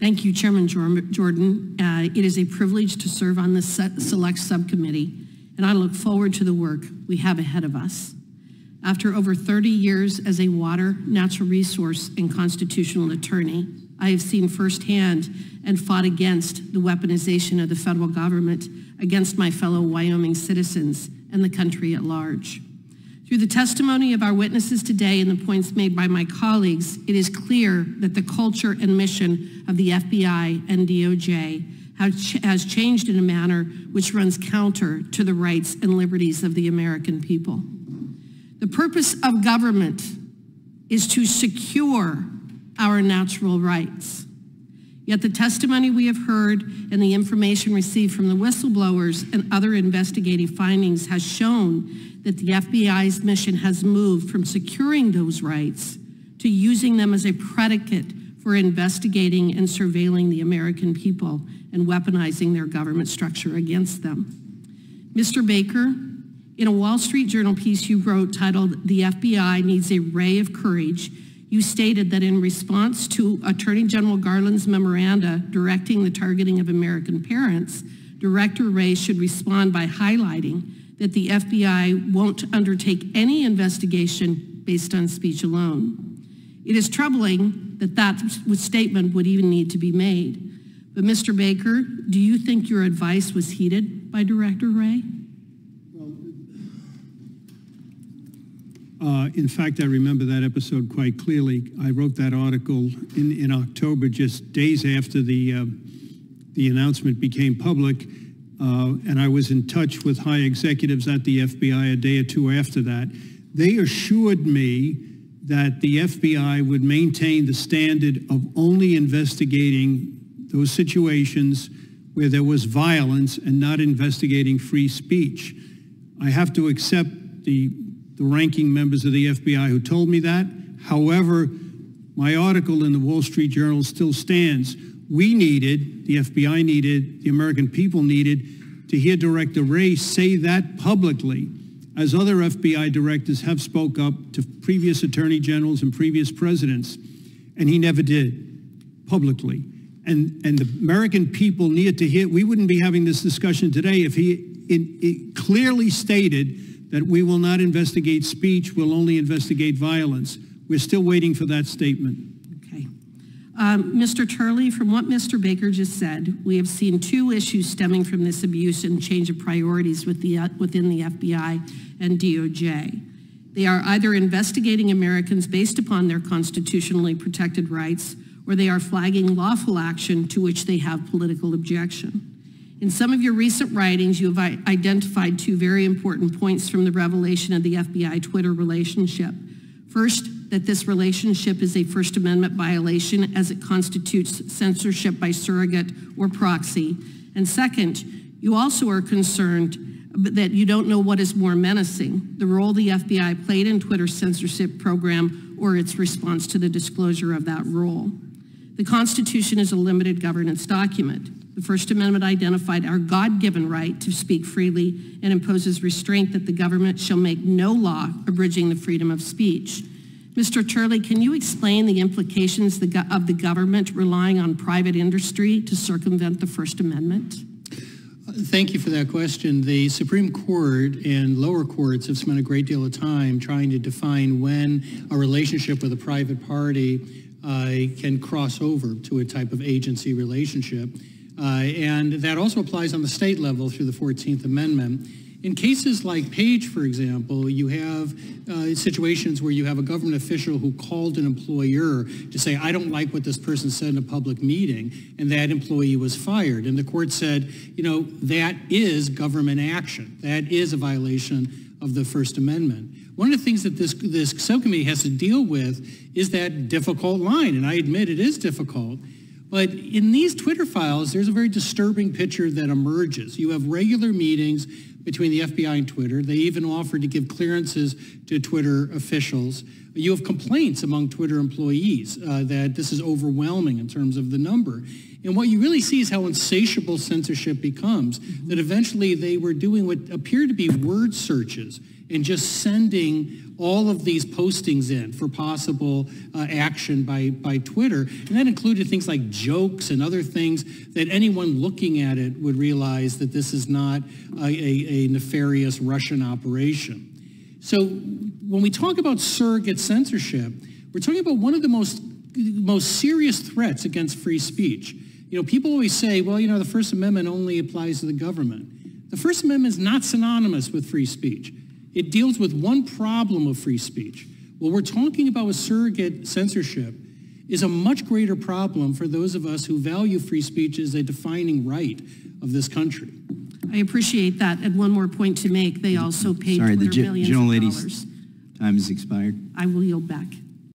Thank you, Chairman Jordan. It is a privilege to serve on this select subcommittee, and I look forward to the work we have ahead of us. After over 30 years as a water, natural resource, and constitutional attorney, I have seen firsthand and fought against the weaponization of the federal government against my fellow Wyoming citizens and the country at large. Through the testimony of our witnesses today and the points made by my colleagues, it is clear that the culture and mission of the FBI and DOJ has changed in a manner which runs counter to the rights and liberties of the American people. The purpose of government is to secure our natural rights. Yet the testimony we have heard and the information received from the whistleblowers and other investigative findings has shown that the FBI's mission has moved from securing those rights to using them as a predicate for investigating and surveilling the American people and weaponizing their government structure against them. Mr. Baker, in a Wall Street Journal piece you wrote titled, "The FBI Needs a Ray of Courage," you stated that in response to Attorney General Garland's memoranda directing the targeting of American parents, Director Wray should respond by highlighting that the FBI won't undertake any investigation based on speech alone. It is troubling that that statement would even need to be made. But Mr. Baker, do you think your advice was heeded by Director Wray? In fact, I remember that episode quite clearly. I wrote that article in October, just days after the announcement became public, and I was in touch with high executives at the FBI a day or two after that. They assured me that the FBI would maintain the standard of only investigating those situations where there was violence and not investigating free speech. I have to accept the ranking members of the FBI who told me that. However, my article in the Wall Street Journal still stands. We needed, the FBI needed, the American people needed to hear Director Wray say that publicly, as other FBI directors have spoke up to previous attorney generals and previous presidents, and he never did publicly. And the American people needed to hear, we wouldn't be having this discussion today if he clearly stated that we will not investigate speech, we'll only investigate violence. We're still waiting for that statement. Okay. Mr. Turley, from what Mr. Baker just said, we have seen two issues stemming from this abuse and change of priorities within the FBI and DOJ. They are either investigating Americans based upon their constitutionally protected rights, or they are flagging lawful action to which they have political objection. In some of your recent writings, you have identified two very important points from the revelation of the FBI Twitter relationship. First, that this relationship is a First Amendment violation as it constitutes censorship by surrogate or proxy. And second, you also are concerned that you don't know what is more menacing, the role the FBI played in Twitter's censorship program or its response to the disclosure of that role. The Constitution is a limited governance document. The First Amendment identified our God-given right to speak freely and imposes restraint that the government shall make no law abridging the freedom of speech. Mr. Turley, can you explain the implications of the government relying on private industry to circumvent the First Amendment? Thank you for that question. The Supreme Court and lower courts have spent a great deal of time trying to define when a relationship with a private party can cross over to a type of agency relationship. And that also applies on the state level through the 14th Amendment. In cases like Page, for example, you have situations where you have a government official who called an employer to say, I don't like what this person said in a public meeting, and that employee was fired. And the court said, you know, that is government action. That is a violation of the First Amendment. One of the things that this subcommittee has to deal with is that difficult line, and I admit it is difficult. But in these Twitter files, there's a very disturbing picture that emerges. You have regular meetings between the FBI and Twitter. They even offered to give clearances to Twitter officials. You have complaints among Twitter employees that this is overwhelming in terms of the number. And what you really see is how insatiable censorship becomes, that eventually they were doing what appeared to be word searches and just sending all of these postings in for possible action by Twitter. And that included things like jokes and other things that anyone looking at it would realize that this is not a nefarious Russian operation. So when we talk about surrogate censorship, we're talking about one of the most serious threats against free speech. You know, people always say, well, you know, the First Amendment only applies to the government. The First Amendment is not synonymous with free speech. It deals with one problem of free speech. What we're talking about with surrogate censorship is a much greater problem for those of us who value free speech as a defining right of this country. I appreciate that. And one more point to make, they also paid Twitter millions of dollars. Time has expired. I will yield back.